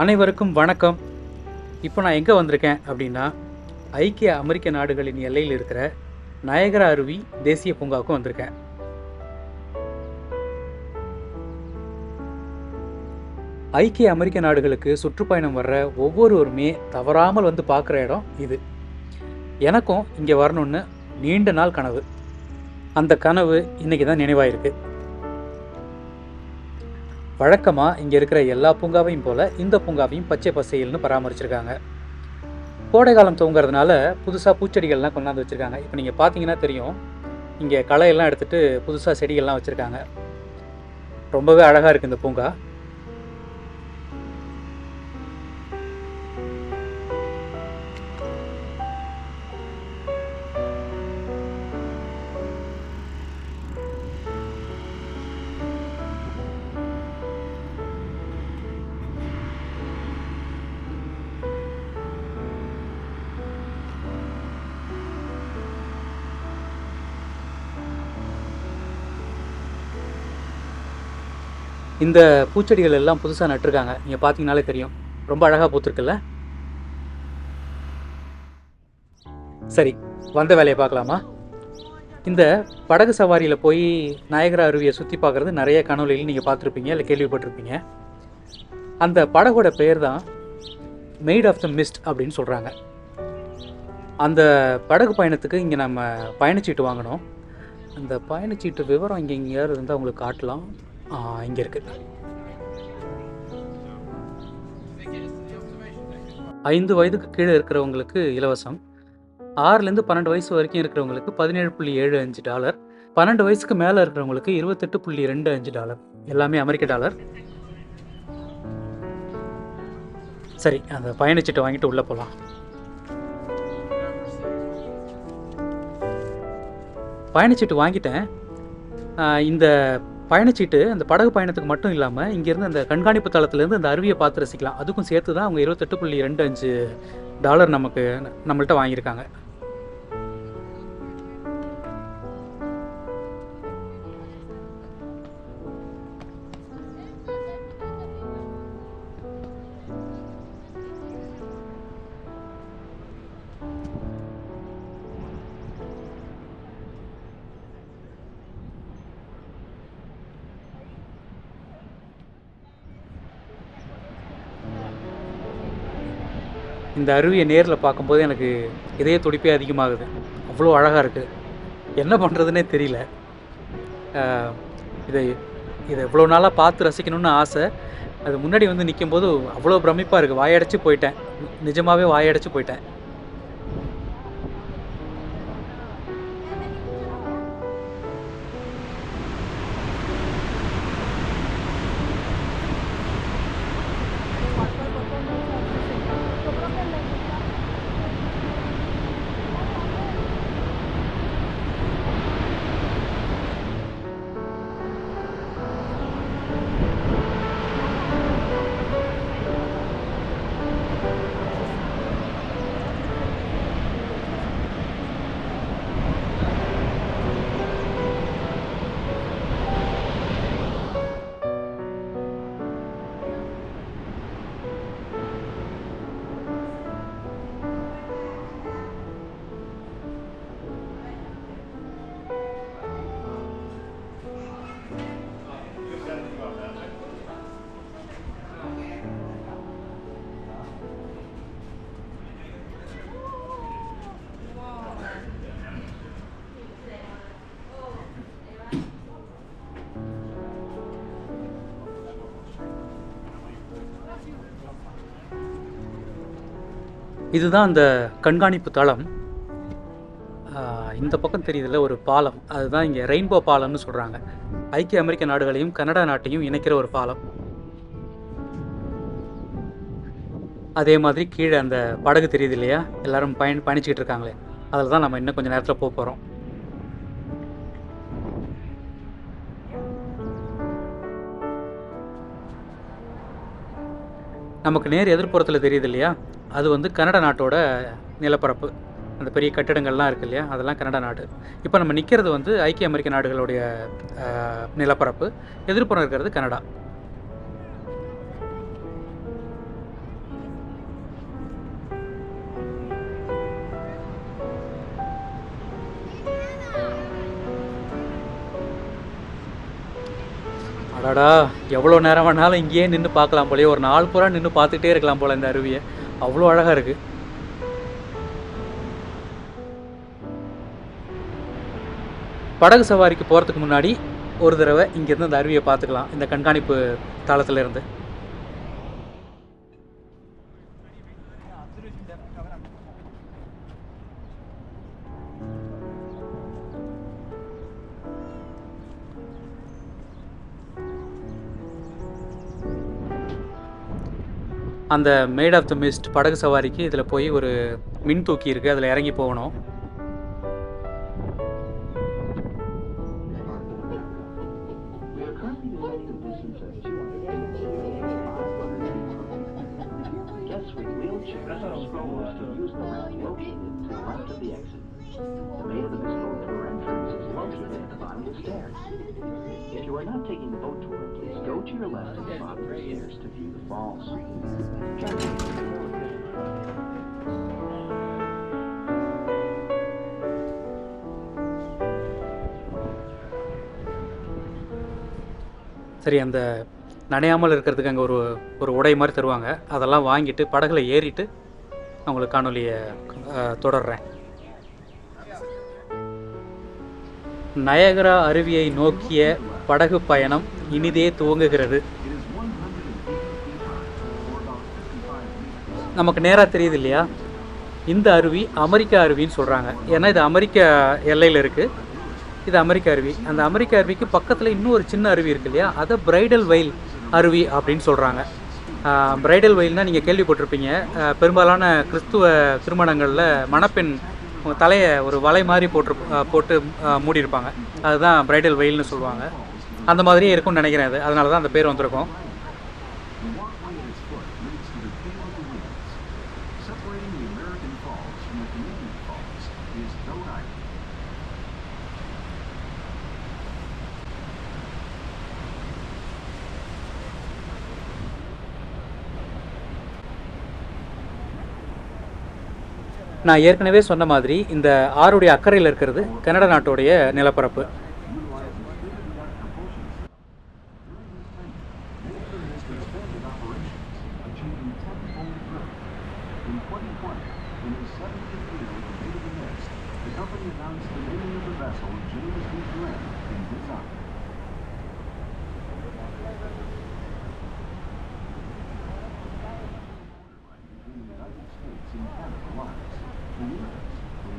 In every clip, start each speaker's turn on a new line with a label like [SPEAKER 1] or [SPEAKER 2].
[SPEAKER 1] அனைவருக்கும் வணக்கம். இப்போ நான் எங்கே வந்திருக்கேன் அப்படின்னா, ஐக்கிய அமெரிக்க நாடுகளின் எல்லையில் இருக்கிற நயகரா அருவி தேசிய பூங்காவுக்கு வந்திருக்கேன். ஐக்கிய அமெரிக்க நாடுகளுக்கு சுற்றுப்பயணம் வர்ற ஒவ்வொருவருமே தவறாமல் வந்து பார்க்குற இடம் இது. எனக்கும் இங்கே வரணும்னு நீண்ட நாள் கனவு. அந்த கனவு இன்னைக்கு தான் நினைவாயிருக்கு. வழக்கமாக இங்கே இருக்கிற எல்லா பூங்காவையும் போல் இந்த பூங்காவையும் பச்சை பசேல்னு பராமரிச்சிருக்காங்க. கோடை காலம் துவங்கிறதுனால புதுசாக பூச்செடிகள்லாம் கொண்டாந்து வச்சுருக்காங்க. இப்போ நீங்கள் பார்த்தீங்கன்னா தெரியும், இங்கே களையெல்லாம் எடுத்துகிட்டு புதுசாக செடிகள்லாம் வச்சுருக்காங்க. ரொம்பவே அழகாக இருக்குது இந்த பூங்கா. இந்த பூச்செடிகள் எல்லாம் புதுசாக நட்டுருக்காங்க. நீங்கள் பார்த்தீங்கனாலே தெரியும், ரொம்ப அழகாக பூத்துருக்குல்ல. சரி, வந்த வேலையை பார்க்கலாமா? இந்த படகு சவாரியில் போய் நயகரா அருவியை சுற்றி பார்க்குறது நிறைய கனவுகளில் நீங்கள் பார்த்துருப்பீங்க, இல்லை கேள்விப்பட்டிருப்பீங்க. அந்த படகோட பெயர் தான் மெய்ட் ஆஃப் த மிஸ்ட் அப்படின்னு சொல்கிறாங்க. அந்த படகு பயணத்துக்கு இங்கே நம்ம பயணச்சீட்டு வாங்கணும். அந்த பயணச்சீட்டு விவரம் இங்கே எங்கேயாவது இருந்தால் உங்களுக்கு காட்டலாம். இங்கே இருக்குது. 5 வயதுக்கு கீழே இருக்கிறவங்களுக்கு இலவசம். 6லேருந்து 12 வயசு வரைக்கும் இருக்கிறவங்களுக்கு $17.75. 12 வயசுக்கு மேலே இருக்கிறவங்களுக்கு $28.25. எல்லாமே அமெரிக்க டாலர். சரி, அந்த பயணச்சீட்டை வாங்கிட்டு உள்ளே போகலாம். பயணச்சீட்டு வாங்கிட்டேன். இந்த பயணச்சீட்டு அந்த படகு பயணத்துக்கு மட்டும் இல்லாமல் இங்கேருந்து அந்த கண்காணிப்பு தளத்துலேருந்து அந்த அருவியை பார்த்து ரசிக்கலாம். அதுக்கும் சேர்த்து தான் அவங்க $28.25 நம்மள்கிட்ட வாங்கியிருக்காங்க. இந்த அருவியை நேரில் பார்க்கும்போது எனக்கு இதய துடிப்பே அதிகமாகுது. அவ்வளோ அழகாக இருக்குது. என்ன பண்ணுறதுனே தெரியல. இதை இதை இவ்வளோ நாளாக பார்த்து ரசிக்கணும்னு ஆசை. அது முன்னாடி வந்து நிற்கும்போது அவ்வளோ பிரமிப்பாக இருக்குது. வாயடைச்சு போயிட்டேன். நிஜமாகவே வாயடைச்சு போயிட்டேன். இதுதான் அந்த கண்காணிப்பு தளம். இந்த பக்கம் தெரியுதுல்ல ஒரு பாலம், அதுதான் இங்கே ரெயின்போ பாலம்னு சொல்கிறாங்க. ஐக்கிய அமெரிக்க நாடுகளையும் கனடா நாட்டையும் இணைக்கிற ஒரு பாலம். அதே மாதிரி கீழே அந்த படகு தெரியுது இல்லையா, எல்லாரும் பயணிச்சுக்கிட்டு இருக்காங்களே, அதில் தான் நம்ம இன்னும் கொஞ்சம் நேரத்தில் போக போகிறோம். நமக்கு நேர் எதிர்ப்புறத்தில் தெரியுது இல்லையா, அது வந்து கனடா நாட்டோட நிலப்பரப்பு. அந்த பெரிய கட்டிடங்கள்லாம் இருக்குது இல்லையா, அதெல்லாம் கனடா நாடு. இப்போ நம்ம நிற்கிறது வந்து ஐக்கிய அமெரிக்க நாடுகளுடைய நிலப்பரப்பு. எதிர்ப்புறம் இருக்கிறது கனடா. அடாடா, எவ்வளோ நேரம் வேணாலும் இங்கேயே நின்று பார்க்கலாம் போலயே, ஒரு நாள் பூரா நின்று பார்த்துக்கிட்டே இருக்கலாம் போல் இந்த அருவியை. அவ்வளோ அழகாக இருக்குது. படகு சவாரிக்கு போகிறதுக்கு முன்னாடி ஒரு தடவை இங்கேருந்து அந்த அருவியை பார்த்துக்கலாம், இந்த கண்காணிப்பு தளத்தில் இருந்து. அந்த மேட் ஆஃப் த மிஸ்ட் படகு சவாரிக்கு இதில் போய் ஒரு மின் தூக்கி இருக்குது, அதில் இறங்கி போகணும்.
[SPEAKER 2] If you are not taking the boat tour, please go to your left at the bottom of the stairs to view the falls.
[SPEAKER 1] சரி, அந்த நனையாமல் இருக்கிறதுக்கு அங்கே ஒரு உடை மாதிரி தருவாங்க, அதெல்லாம் வாங்கிட்டு படகுல ஏறிட்டு அவங்களுக்கு காணொலியை தொடர்றேன். நயகரா அருவியை நோக்கிய படகு பயணம் இனிதே துவங்குகிறது. நமக்கு நேராக தெரியுது இல்லையா, இந்த அருவி அமெரிக்கா அருவின்னு சொல்கிறாங்க. ஏன்னா இது அமெரிக்க எல்லையில் இருக்குது, இது அமெரிக்க அருவி. அந்த அமெரிக்க அருவிக்கு பக்கத்தில் இன்னும் ஒரு சின்ன அருவி இருக்குது இல்லையா, அதை பிரைடல் வெயில் அருவி அப்படின்னு சொல்கிறாங்க. பிரைடல் வெயில்னால் நீங்கள் கேள்விப்பட்டிருப்பீங்க, பெரும்பாலான கிறிஸ்துவ திருமணங்களில் மணப்பெண் தலையை ஒரு வலை மாதிரி போட்டு மூடியிருப்பாங்க, அதுதான் பிரைடல் வெயில்னு சொல்லுவாங்க. அந்த மாதிரியே இருக்கும்னு நினைக்கிறேன் அது, அதனால தான் அந்த பேர் வந்திருக்கும். நான் ஏற்கனவே சொன்ன மாதிரி இந்த ஆறுடைய அக்கறையில் இருக்கிறது கனடா நாட்டுடைய நிலப்பரப்பு.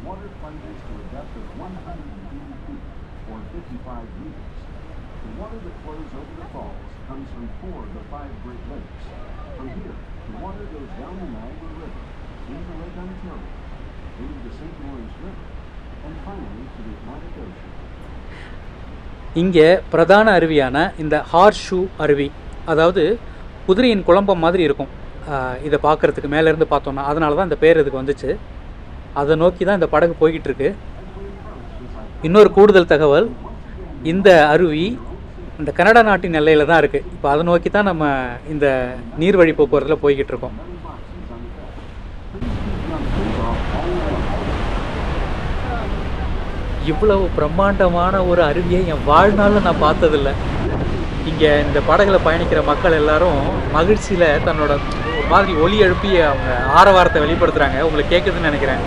[SPEAKER 2] Water plunges to a depth of 180 feet, or 55 meters. The water that flows over the falls comes from 4 of the 5 Great Lakes. From here, the water goes down the Niagara River, into Lake Ontario, into the St. Lawrence River, and finally to the Atlantic Ocean.
[SPEAKER 1] இங்கே பிரதான அருவியான இந்த hours shoe அருவி, அதாவது குதிரையின் குழம்பம் மாதிரி இருக்கும் இதை பார்க்குறதுக்கு மேலேருந்து பார்த்தோன்னா, அதனால தான் இந்த பேர் இதுக்கு வந்துச்சு. அதை நோக்கி தான் இந்த படகு போய்கிட்டு இருக்கு. இன்னொரு கூடுதல் தகவல், இந்த அருவி இந்த கனடா நாட்டின் எல்லையில் தான் இருக்குது. இப்போ அதை நோக்கி தான் நம்ம இந்த நீர்வழி போக்குவரத்தில் போய்கிட்டு இருக்கோம். இவ்வளவு பிரம்மாண்டமான ஒரு அருவியை என் வாழ்நாளில் நான் பார்த்ததில்லை. இங்கே இந்த படகுல பயணிக்கிற மக்கள் எல்லாரும் மகிழ்ச்சியில் தன்னோட ஒரு மாதிரி ஒலி எழுப்பி அவங்க ஆரவாரத்தை வெளிப்படுத்துகிறாங்க. உங்களுக்கு கேட்குதுன்னு நினைக்கிறேன்.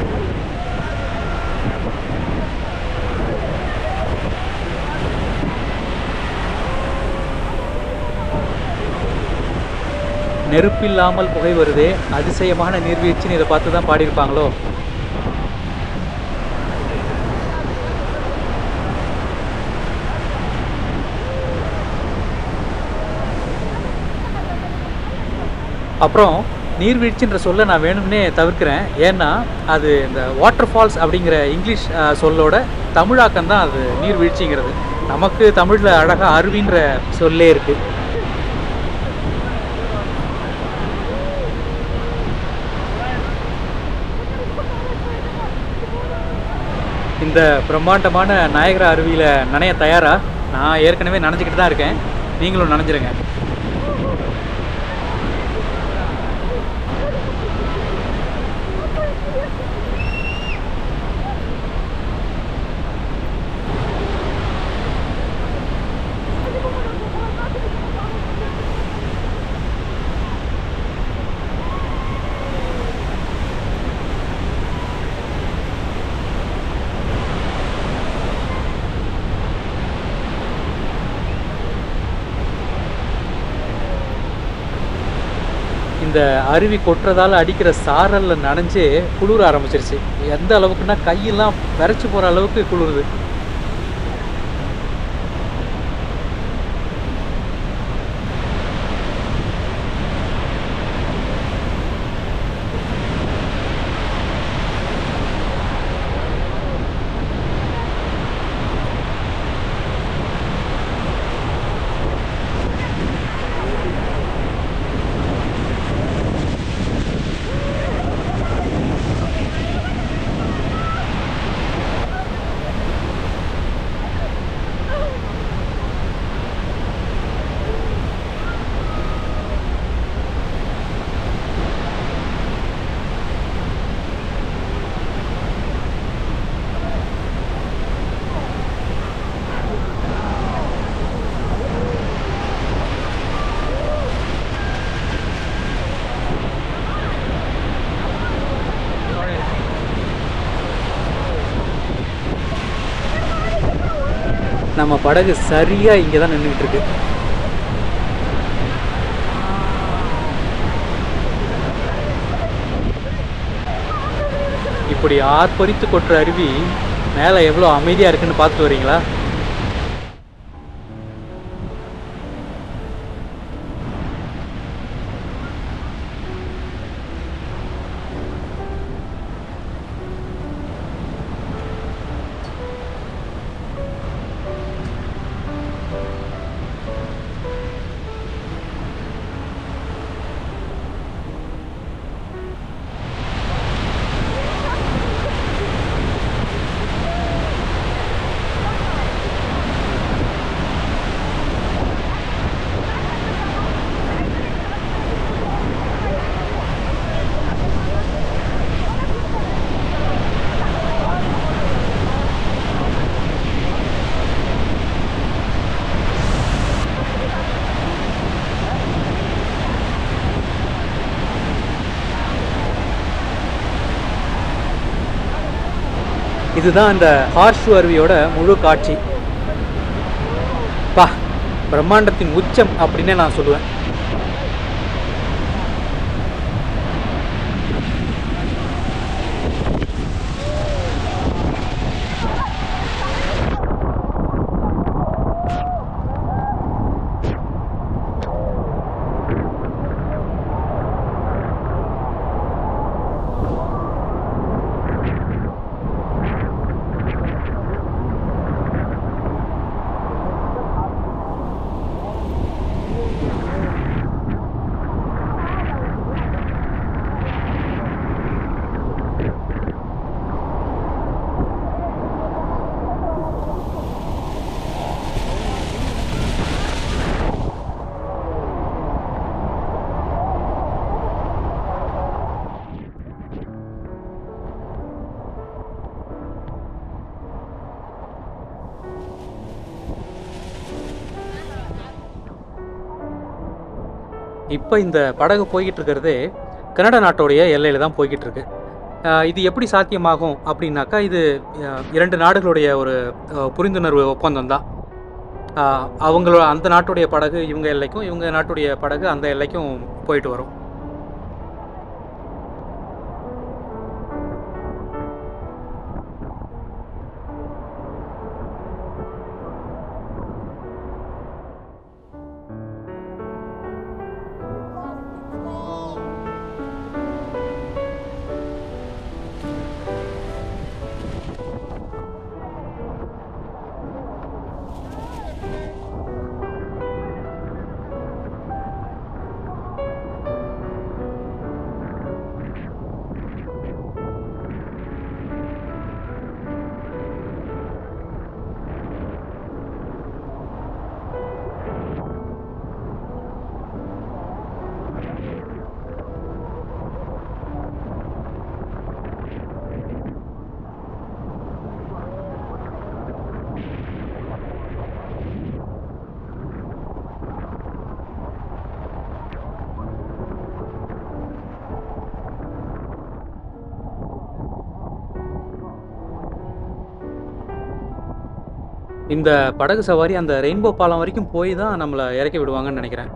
[SPEAKER 1] நெருப்பில்லாமல் புகை வருதே, அதிசயமான நீர்வீழ்ச்சின்னு இதை பார்த்து தான் பாடியிருப்பாங்களோ. அப்புறம் நீர்வீழ்ச்சின்ற சொல்ல நான் வேணும்னே தவிர்க்கிறேன். ஏன்னா அது இந்த வாட்டர் ஃபால்ஸ் அப்படிங்கிற இங்கிலீஷ் சொல்லோட தமிழாக்கம் தான் அது நீர்வீழ்ச்சிங்கிறது. நமக்கு தமிழில் அழகாக அருவின்ற சொல்லே இருக்குது. இந்த பிரம்மாண்டமான நாயகரா அருவியில் நனைய தயாரா? நான் ஏற்கனவே நனைஞ்சிக்கிட்டு தான் இருக்கேன், நீங்களும் நனைஞ்சிருங்க. இந்த அருவி கொட்டுறதால அடிக்கிற சாரலில் நனைஞ்சு குளிர ஆரம்பிச்சிருச்சு. எந்த அளவுக்குன்னா கையெல்லாம் விரைச்சி போகிற அளவுக்கு குளிருது. நம்ம படகு சரியாக இங்கே தான் நின்றுக்கிட்டு இருக்கு. இப்படி ஆர்ப்பரித்து கொட்டுற அருவி மேலே எவ்வளோ அமைதியாக இருக்குன்னு பார்த்துட்டு வரீங்களா? இதுதான் அந்த ஹார்ஷு அருவியோட முழு காட்சி. பா, பிரம்மாண்டத்தின் உச்சம் அப்படின்னே நான் சொல்லுவேன். இப்போ இந்த படகு போய்கிட்டு இருக்கிறது கனடா நாட்டோடைய எல்லையில் தான் போய்கிட்டு இருக்கு. இது எப்படி சாத்தியமாகும் அப்படின்னாக்கா, இது 2 நாடுகளுடைய ஒரு புரிந்துணர்வு ஒப்பந்தம் தான். அவங்களோட அந்த நாட்டுடைய படகு இவங்க எல்லைக்கும், இவங்க நாட்டுடைய படகு அந்த எல்லைக்கும் போயிட்டு வரும். இந்த படகு சவாரி அந்த ரெயின்போ பாலம் வரைக்கும் போய் தான் நம்மளை இறக்கி விடுவாங்கன்னு நினைக்கிறேன்.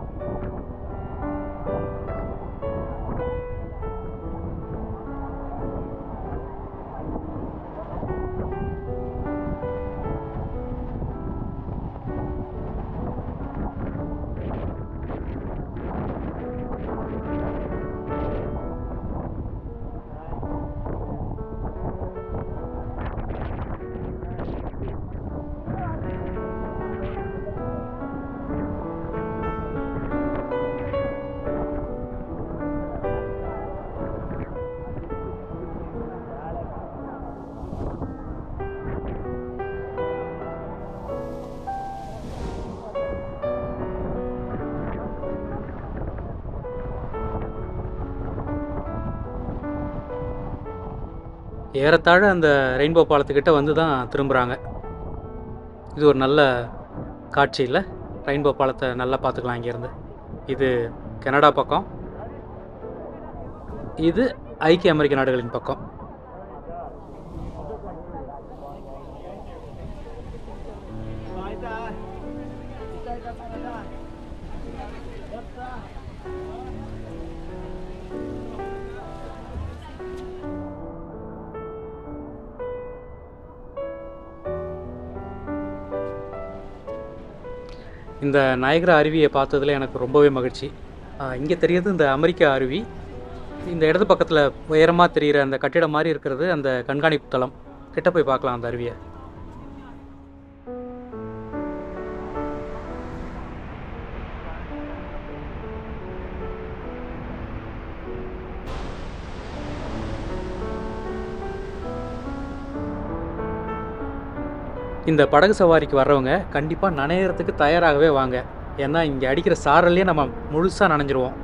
[SPEAKER 1] ஏறத்தாழ அந்த ரெயின்போ பாலத்துக்கிட்ட வந்து தான் திரும்புகிறாங்க. இது ஒரு நல்ல காட்சி இல்லை? ரெயின்போ பாலத்தை நல்லா பார்த்துக்கலாம் இங்கேருந்து. இது கனடா பக்கம், இது ஐக்கிய அமெரிக்க நாடுகளின் பக்கம். இந்த நயகரா அருவியை பார்த்ததுல எனக்கு ரொம்பவே மகிழ்ச்சி. இங்கே தெரியுது இந்த அமெரிக்கா அருவி. இந்த இடது பக்கத்தில் உயரமாக தெரிகிற அந்த கட்டிடம் மாதிரி இருக்கிறது அந்த கண்காணிப்பு தளம். கிட்ட போய் பார்க்கலாம் அந்த அருவியை. இந்த படகு சவாரிக்கு வர்றவங்க கண்டிப்பாக நனையிறதுக்கு தயாராகவே வாங்க. ஏன்னா இங்கே அடிக்கிற சாரல்லையே நம்ம முழுசாக நனைஞ்சிருவோம்.